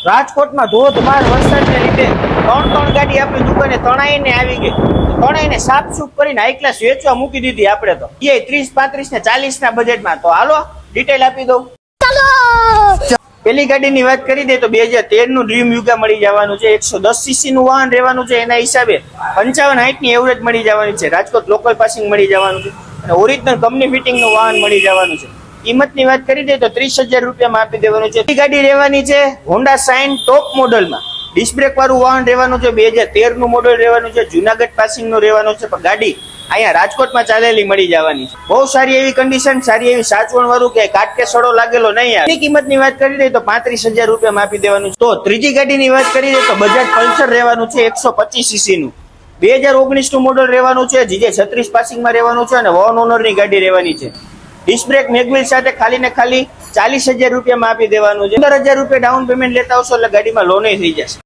રાજકોટમાં ધોધમાર વરસાદને લીધે ત્રણ ગાડી આપણી દુકાને તણાઈને આવી ગઈ. તણાઈને સાફસૂફ કરીને હાઈ ક્લાસ વેચવા મૂકી દીધી આપણે તો. એ 30, 35 ને 40 ના બજેટમાં. તો હાલો ડિટેલ આપી દઉં. પેલી ગાડીની વાત કરી દે તો 2013 નું ડ્રીમ યુગા મળી જવાનું છે. 110 સીસી નું વાહન રહેવાનું છે. એના હિસાબે 55-60 ની એવરેજ મળી જવાની છે. રાજકોટ લોકલ પાસિંગ મળી જવાનું છે અને ઓરિજિનલ કંપની ફિટિંગ નું વાહન મળી જવાનું છે. કિંમતની વાત કરી દે તો 30,000 રૂપિયામાં આપી દેવાનું છે. ગાડી રહેવાની છે હોન્ડા સાઇન ટોપ મોડલમાં. ડિસ્ક બ્રેક વાળું વાહન રહેવાનું છે. 2013 નું મોડલ રહેવાનું છે. જુનાગઢ પાસિંગ નું રહેવાનું છે. પણ ગાડી અહીંયા રાજકોટમાં ચાલેલી મળી જવાની છે. બહુ સારી એવી કન્ડિશન, સારી એવી સાચવણ વાળું કે કાટ કે સડો લાગેલો નહીં આવે. કિંમતની વાત કરી દે તો 35,000 રૂપિયામાં આપી દેવાનું છે. તો ત્રીજી ગાડીની વાત કરી દે તો બજાજ પલ્સર રહેવાનું છે 125 સીસી નું. 2019 નું મોડલ રહેવાનું છે. જીજે 36 પાસિંગમાં રહેવાનું છે અને વન ઓનર ની ગાડી રહેવાની છે. ડિસ્ક બ્રેક મેગવિલ સાથે ખાલી ને ખાલી 40,000 રૂપિયામાં આપી દેવાનું છે. 15,000 રૂપિયા ડાઉન પેમેન્ટ લેતા આવશો એટલે ગાડીમાં લોન થઈ જશે.